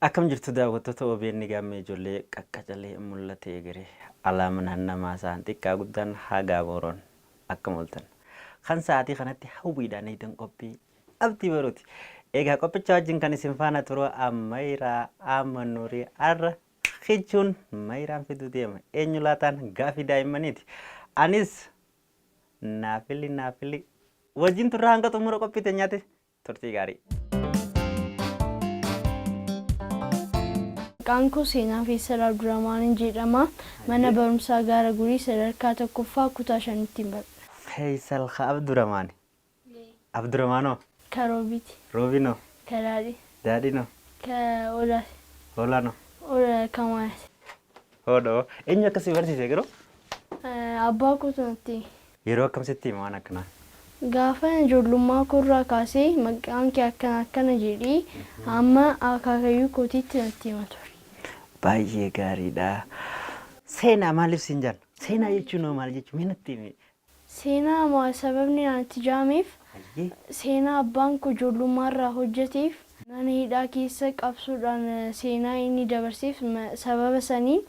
Akkam jirtu daawwattoota OBN gaammee ijoollee qaqqacalee mul'atee garee alaaman hannamaa isaan xiqqaa guddaan hagaa booroon akkam ooltan. Kan sa'aatii kanatti hawwiidhaan eedan qophii abdii baruuti. Egaa qophicha wajjin kan isin faana turu Ammayraa Amanuurii arra hichuun mayraan fiduu deema. Eenyu laataan gaafii daa'immaniiti. Anis naafili wajjin turre hanga xumura qophii teenyaatti turtii gaarii. Qaanquu seenaa Feesal Abdurrahmaan jedhama. Mana barumsaa Gaara Gurii sadarkaa tokkoffaa kutaa 5tti baradha. Feesal Abdurrahmaan. Abdurrahmaanoo. Karoobiti. Roobinoo. Kadaadhi. Daadhinoo. Olaati. Olaanoo. Kamaati. Hodhoo. Eenyu akkasii barsiise garuu? Abbaa kutuutti. Yeroo akkamitti hima waan akkanaa? Gaafa ijoollummaa koorraa kaasee maqaan kee akkana jedhee amma akaakayyuu kootiitti natti hima ture. Baay'ee gaariidha. Seenaa maaliif siin jaan? Seenaa jechuun maal jechuun mee natti himi? Seenaa sababni natti jaameef seenaa abbaan koo ijoollummaarraa hojjeteef mana hidhaa keessa qabsuudhaan seenaa inni dabarseef sababa saniin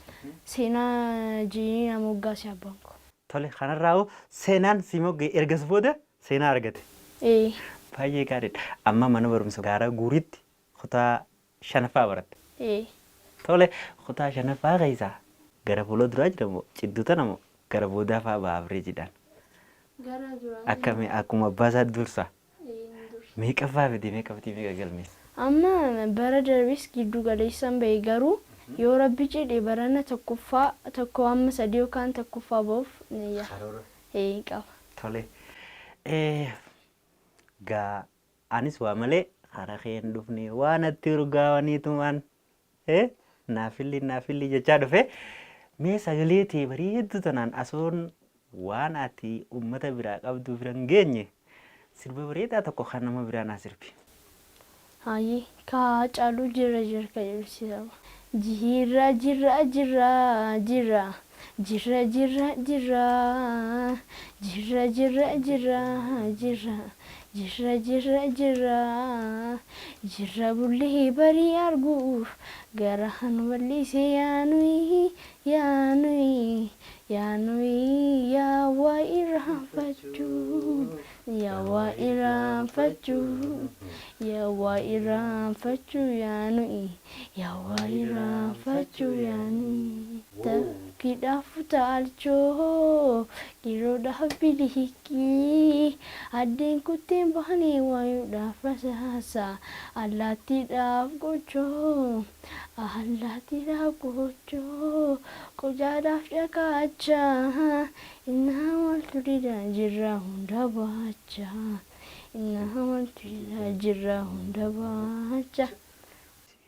seenaa jedhanii nama moggaase abbaan koo. Tole kanarraa seenaan si moggee ergas booda seenaa argate. Baay'ee gaariidha. Amma mana barumsa Gaara Guriitti kutaa 5ffaa baratte. Tole kutaa 5ffaa keessaa gara fuula duraa jedhamu cidduu tana moo gara boodaa fa'aa ba'aa Gara duraa. Akkami akkuma abbaa isaa dursa. Meeqaffaa fide meeqa galmeessa? Amma bara darbis giddu galeessaan bahe garuu yoo rabbi jedhe barana tokkoffaa tokko amma 3 yookaan tokkoffaa bahuuf ni yaa. Qaba. Tole. Gaa anis waa malee hara keen dhufne waan atti urgaawaniitumaan naafilli jechaa dhufe mee sagalee tee bareeddu tanaan asoon waan ati ummata biraa qabdu biran geenye sirba bareedaa tokko kan nama biraa naa sirbi. Hayi ka caalu jira ka ibsisa. Jira bullee barii arguuf garahan wallise yaanui yaa waa irraanfachuu yaanui Takkiidhaaf utaalchoo dhiiroodhaaf bilihikii addeen kutteen bahanii waayuudhaaf rasaasaa allaattiidhaaf gochoo qojaadhaaf dhakaachaa innaa waltu dida jirra hunda baachaa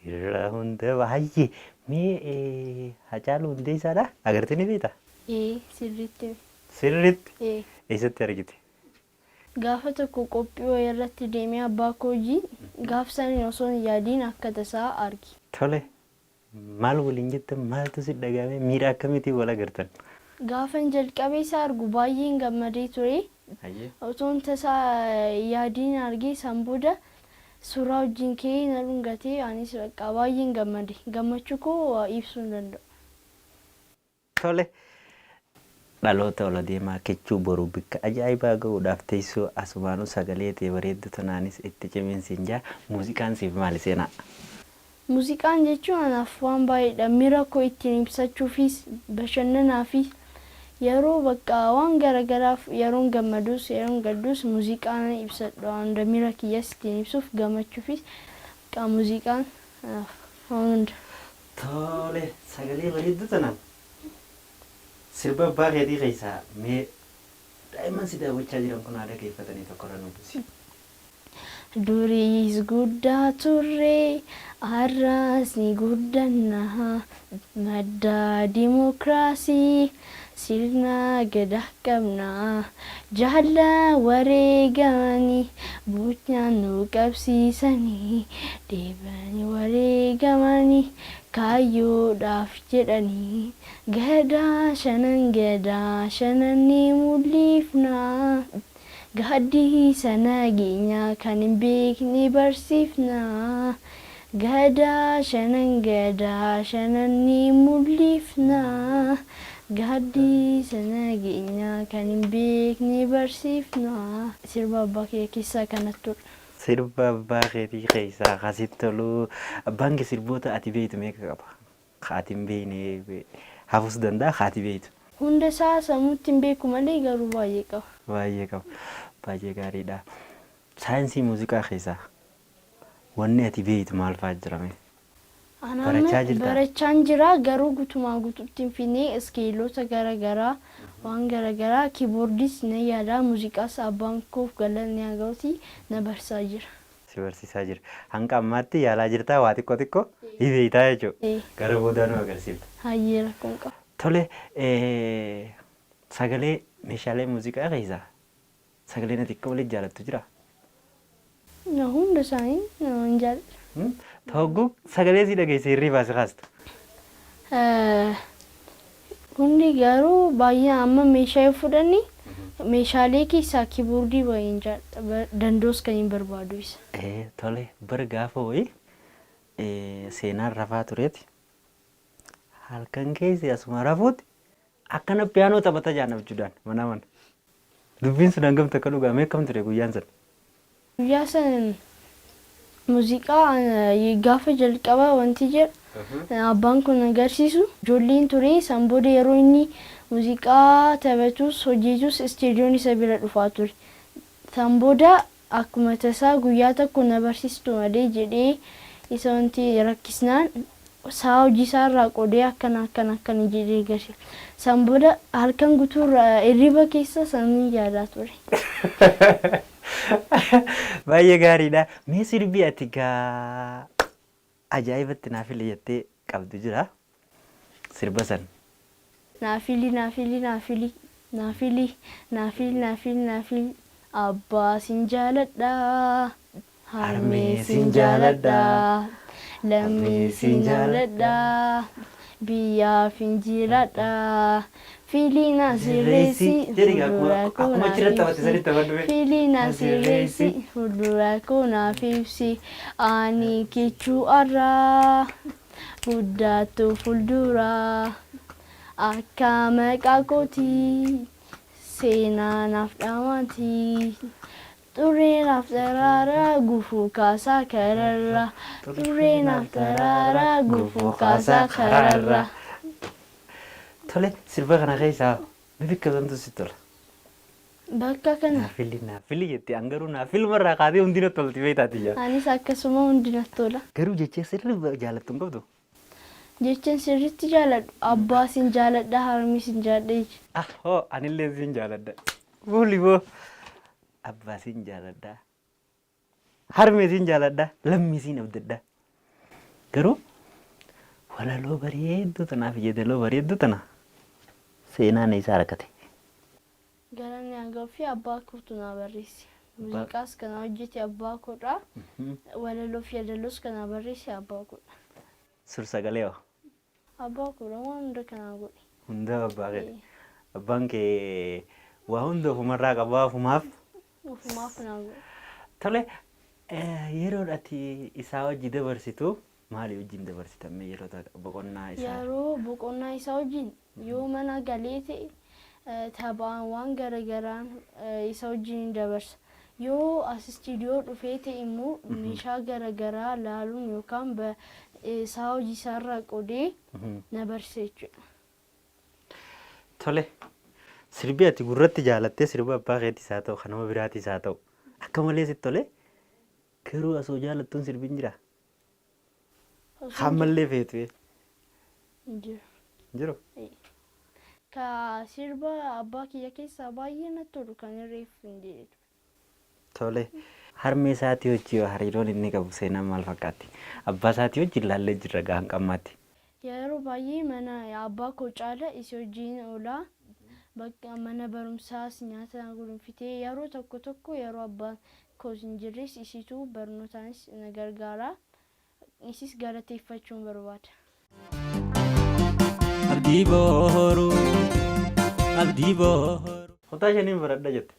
Irra hunda baay'ee mee Hacaaluu Hundeessaadha agartee ni beektaa? Sirriitti. Sirriitti? Eessatti argite? Gaafa tokko qophii wayii irratti deemee abbaa koo wajjin gaaf saniin osoo hin yaadiin akka tasaa argi. Tole maal waliin jettan maaltu si dhagahame miira akkamiitiin wal agartan? Gaafan jalqabee isaa argu baay'een gammadee ture. Otoon tasaa yaadiin argee san booda suuraa wajjin kee na dhungatee anis bakka baay'een gammade. Gammachuu koo ibsuu hin danda'u. Tole dhaloota ol adeemaa kechuu boruu bikka ajaa'ibaa ga'uudhaaf teessoo asumaanuu sagalee ta'e bareeddu tanaanis itti cimeensiin jaa muuziqaan siif maali seenaa? Muuziqaan jechuun anaaf waan baay'eedha. Miira koo ittiin ibsachuufis bashannanaafis yeroo bakka waan garagaraaf yeroon gammadus yeroon gaddus muuziqaan ibsadha. Hunda miira kiyyas ittiin ibsuuf gammachuufis bakka muuziqaan hunda. Tole sagalee bareeddu tanaan sirba abbaa keetii keessaa mee daa'imman si daawwachaa jiran kun haadha keeffatanii tokko irra nuufisi. Duriis guddaa turre har'as ni guddanna madda dimokiraasii sirna gadaa qabna jaalla wareegamanii buunyaan nu qabsiisanii deebanii wareegamanii kaayyoodhaaf jedhanii gadaa shanan ni mul'ifna. Gadi sana ginya kan hin beekne barsiifna Gadaa shanan ni mul'ifna. Gaaddisa nageenyaa kan hin beekne barsiifna. Sirba abbaa kee keessaa kanatti ture. Sirba abbaa keetii keessaa akkasitti tolu. Abbaan kee sirboota ati beektu meeqa qaba? Ati hin beekne hafus danda'a ati beektu. Hunda isaa sammuutti hin beeku malee garuu baay'ee qaba. Baay'ee qaba. Baay'ee gaariidha. Saayinsii muuziqaa keessaa wanni ati beektu maal fa'aa jirame? Barachaa jirtaa? Barachaan jira garuu guutumaa guutuutti hin finne iskeelota garaagaraa waan garaagaraa kiiboordiis na yaada muuziqaas abbaan koof galanni haa ga'uuti na barsiisaa jira. Si barsiisaa jira. Hanga ammaatti yaalaa jirtaa waa xiqqoo xiqqoo beektaa jechuudha. Gara boodaa nu agarsiifta. Hayyee rakkoon qaba. Tole sagalee meeshaalee muuziqaa keessaa sagaleen ati akka waliin jaalattu jira? Hunda isaanii hin jaalladhu. Ta'ugguu sagalee si dhageessee hirriibaa si kaastu? Hundi garuu baay'ee amma meeshaa fudhanni meeshaalee keessaa kiiboordii baay'ee hin jaalladha. Dandoos kan hin barbaadu isa. Tole bara gaafa wayii seenaan rafaa tureeti. Halkan keessa asuma rafuutti akkana piyaanoo taphata jaanabjuudhaan mana mana. Dubbiin sun hangam takka dhugaame akkam ture guyyaan sana? Guyyaa sana muuziqaa gaafa jalqabaa wanti jedhu abbaan kun agarsiisu ijoolleen ture san booda yeroo inni muuziqaa taphatus hojjetus istiidiyoon isa bira dhufaa ture. San booda akkuma tasaa guyyaa tokko na barsiistu malee jedhee isa wanti rakkisnaan saa hojii isaarraa qoodee akkana jedhee agarsiisa. San booda halkan guutuu hirriba keessa samii yaadaa ture. Baay'ee gaariidha. Mee sirbi ati gaa ajaa'ibatti naaf illee jettee qabdu jira? Sirba san. Naafili abbaa sin jaaladha. Harmee sin jaaladha. Lammii sin jaaladha. Biyyaaf hin jiraadha. Filina sirreessi fuuldura koo naaf ibsi ani kichuu arraa guddaatu fuuldura akka maqaa kootii seenaa naaf dhaamaati xurree naaf daraaraa gufuu kaasaa kararra xurree naaf daraaraa gufuu kaasaa kararra. Tole sirba kana keessaa bibikka santu si tola. Bakka kana. Naafili jettee angaruu naafilmarraa kaatee hundina tolti beektaati jaa. Anis akkasuma hundina tola. Garuu jecha sirriitti jaalattu hin qabdu? Jechaan sirriitti jaaladhu. Abbaa sin jaaladha harmee sin jaaladha. Anillee sin jaaladha. Fuuli boo abbaa sin jaaladha. Harmee sin jaaladha. Lammii sin abdadha. Garuu walaloo bareedduu tanaaf yeedaloo bareedduu tana seenaan isaa rakkate. Galanni hangafuu fi abbaa kootu na barreesse. Muuziqaas kana hojjete abbaa koodha. Walaloo fi yeedaloos kana barreesse abbaa koodha. Suur-sagalee hoo? Abbaa koodha waan hunda kana godhe. Hunda abbaa kee. Abbaan kee waa hunda ofumarraa qabaa ofumaaf? Ofumaaf na godhe. Tole yeroo ati isaa wajji dabarsitu maali wajjin dabarsitame yeroo boqonnaa isaa? Yeroo boqonnaa isaa wajjin yoo mana galee ta'e taphaan waan garagaraan isa wajjin dabarsa. Yoo as istiidiyoo dhufee ta'e immoo meeshaa garagaraa laaluun yookaan isaa hojii isaarraa qoodee na barsiisa jechuudha. Tole sirbi ati gurratti jaalattee sirba abbaa keetis haa ta'u kanama biraatis haa ta'u akka malee sitti tole garuu asoo jaalattuun sirbiin jira? Hammallee feetu jiru. Ka sirba abbaa kiyya keessaa baay'ee natti tolu kan reefu hin jedhu. Tole harmee isaatii hojii hariiroon inni qabu seenaan maal fakkaatti? Abbaa isaatii hojii ilaallee jirra gahan qammaatti. Yeroo baay'ee mana abbaa koo caala isii hojiin oolaa bakka mana barumsaas nyaata gurunfitee yeroo tokko yeroo abbaan koo hin jirres isiitu barnootaanis na gargaara. Isis galateeffachuun barbaada. Abdii booruu. Kutaa shaniin baradha jette?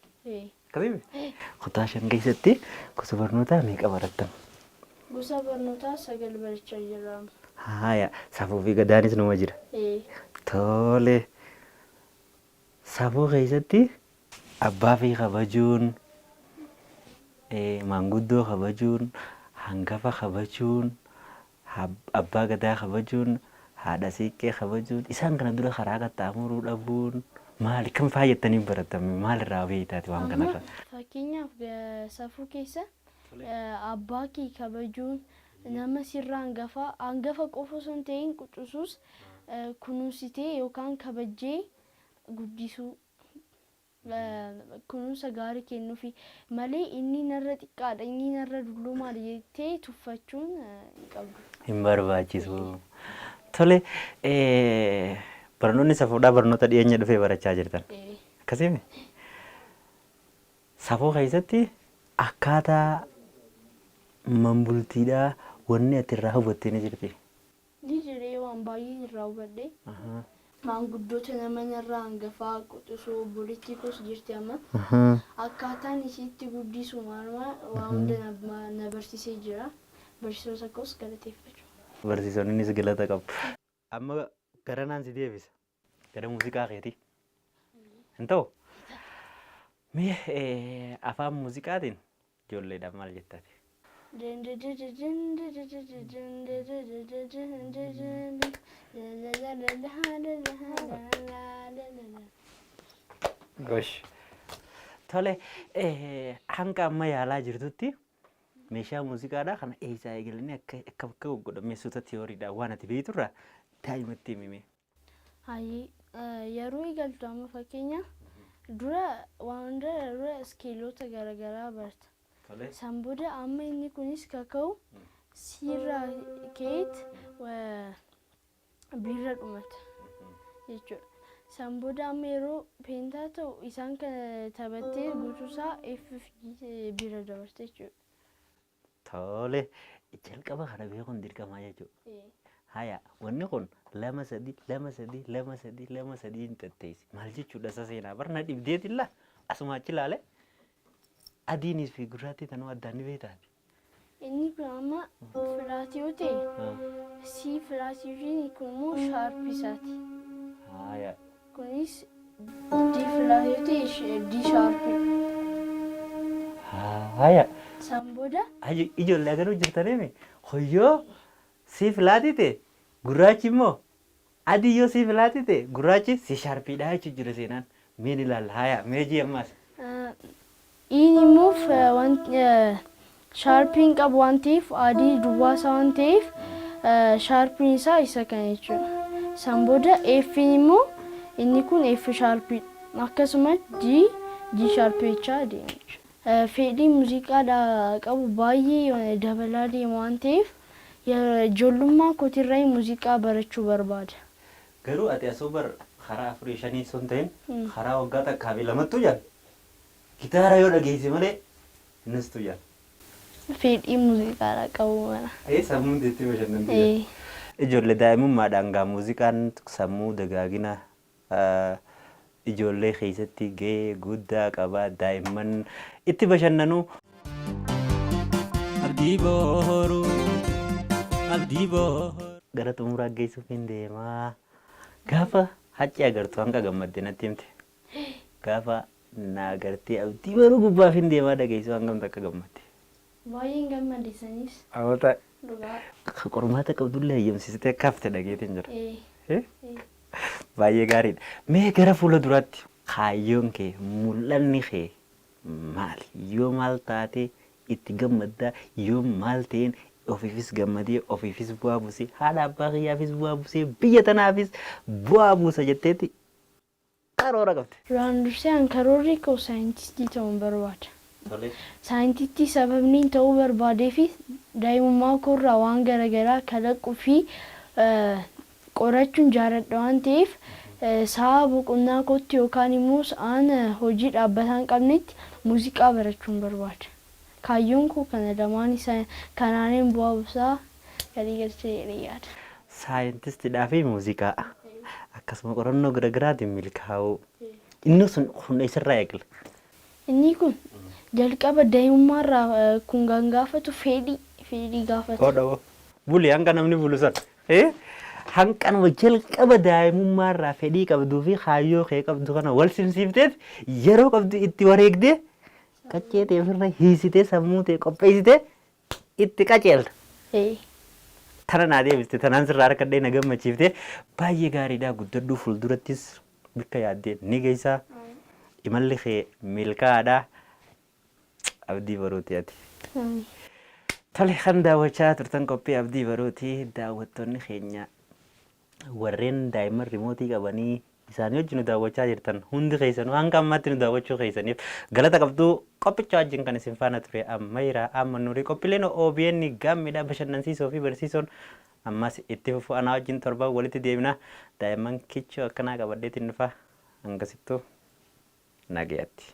Akkasii kutaa shan keessatti gosa barnootaa meeqa barattan? Gosa barnootaa sagal barachaa jirra. Haya, safuu fi gadaanis numa jira. Tole. Safuu keessatti abbaa fi kabajuun, maanguddoo kabajuun, hangafa kabajuun, abbaa gadaa kabajuun, haadha siiqqee kabajuun, isaan kana dura karaa qaxxaamuruu dhabuun maali kan faayattanii baratame maalirraa beektaati waan kanarra? Fakkeenyaaf safuu keessa abbaa kee kabajuun nama sirraa hangafa qofa osoo hin ta'in quxisuus kunuunsitee yookaan kabajjee guddisuu kunuunsa gaarii kennuufi malee inni narra xiqqaadha inni narra dullumaadha jettee tuffachuun hin qabdu. Hin barbaachisu. Tole barnoonni safuudhaa barnoota dhiyeenya dhufee barachaa jirtan. Akkasimi safuu keessatti akkaataa manbultiidhaa wanni ati irraa hubattee ni jirti. Ni jiree waan baay'ee irraa hubadhe. Maanguddoota nama narraa hangafaa quxisuu obboleettii koos jirti amma. Akkaataan isiitti guddisu maaluma waan hunda na barsiisee jira. Barsiisota koos galateeffachuu. Barsiisonnis galata qabu. Amma gara naan si deebisa. Gara muuziqaa keetii. Hin ta'u? Mee afaan muuziqaatiin ijoolleedhaan maal jettaati? Gosh. Tole hanga amma yaalaa jirtutti meeshaa muuziqaadhaa kana eessaa eegalanii akka godhameessota tiyooriidhaan waan ati beekturraa daa'imatti himime. Yeroo eegaltu amma fakkeenya dura waan dura iskeelota garaagaraa barta. San booda amma inni kunis kaka'u sirraa keet biirra dhumata jechuudha. San booda amma yeroo peentaa ta'u isaan kana taphattee guutuusaa biirra dabarte jechuudha. Tole jalqaba kana beekuun dirqamaa jechuudha. Haya wanni kun lama sadii hin tatteessi. Maal jechuudha isa seenaa barna dhibdeetilla asuma achi ilaale adiinis fi gurraattii tanuu addaan ni beektaati. Inni kun amma filaatii yoo ta'e si filaatii kun immoo shaarpisaati. Haya. Kunis di filaatii yoo ta'e di shaarpii. Haya. San booda. Ijoollee agaruu jirtaniimi hoyyoo si filaatii ta'e gurraachi immoo adii yoo si filaatii ta'e gurraachi si shaarpiidhaa jechuun jira seenaan. Meen ilaalla haya meejii ammaas. Inni immoo shaarpiin qabu waan ta'eef adii duwwaasaa waan ta'eef shaarpiin isaa isa kana jechuudha. San booda eeffiin immoo inni kun eeffi shaarpii akkasumas G shaarpii jechaa adeema jechuudha. Fedhii muuziqaadhaa qabu baay'ee dabalaa deema waan ta'eef ijoollummaa kootirraa muuziqaa barachuu barbaada. Garuu ati asoo bar karaa 4-5 osoo hin ta'in karaa waggaa takkaa fi lamattuu jira. Gitaara yoo dhageesse malee innistu jira. Fedhii muuziqaadhaa qabu mana. Sammuun itti bashannantu. Ijoollee daa'imummaadhaan gaa muuziqaan sammuu dagaagina ijoollee keessatti gahee guddaa qaba. Daa'imman itti bashannanu. Abdii booruu. Gara xumuraa geessuuf hin deemaa. Gaafa hacci agartu hanga gammadde natti himte. Gaafa na agartee abdii booruu gubbaaf hin deemaa dhageessu hangam takka gammadde. Baay'een gammadeessanis. Awwaata. Qormaata qabdullee eeyyamsiistee kaafte dhageetiin jira. Baay'ee gaariidha. Mee gara fuula duraatti kaayyoon kee mul'anni kee maali? Yoo maal taate itti gammaddaa yoo maal ta'een ofiifis gammadee ofiifis bu'aa buusee haadha abbaa kiyyaafis bu'aa buusee biyya tanaafis bu'aa buusa jetteetti karoora qabte. Duraan dursee an karoorri koo saayintistii ta'uun barbaada. Saayintistii sababni ta'uu barbaadeef daa'imummaa koorraa waan garaagaraa kalaquu fi qorachuun jaalladha waan ta'eef sa'a boqonnaa kootti yookaan immoo sa'aan hojii dhaabbataa hin qabnetti muuziqaa barachuun barbaada. Kaayyoon koo kana lamaan isaa kanaaniin bu'aa buusaa galii galchee jedhee yaada. Saayintistiidhaa fi muuziqaa akkasuma qorannoo garaagaraatiin milkaa'uu inni sun hunda isarraa eegala. Inni kun jalqaba daa'imummaarraa kun gaafatu fedhii gaafata. Odoo buli hanga namni bulu san hanqanuma jalqaba daa'imummaarraa fedhii qabduu fi kaayyoo kee qabdu kana wal simsiifteet yeroo qabdu itti wareegdee qaccee ta'e ofirra hiisitee sammuu ta'e qopheessitee itti qaceelta. Tana naa deebiste tanaan sirraa harkadhee na gammachiifte baay'ee gaariidhaa guddadhuu fuuldurattis bakka yaaddee ni geessaa imalli kee milkaa'aadhaa abdii baruuti ati. Tole kan daawwachaa turtan qophii abdii baruuti daawwattoonni keenya warreen daa'imman rimootii qabanii isaanii wajjin nu daawwachaa jirtan hundi keessanuu hanga ammaatti nu daawwachuu keessaniif galata qabduu qophicha wajjin kan isin faana ture ammayraa amma nuuri qophiileen OBN gammidhaa bashannansiisoo fi barsiisoon ammas itti fufu anaa wajjin torbaan walitti deebina daa'imman kichoo akkanaa qabadheetiin dhufa hangasittuu nagaatti.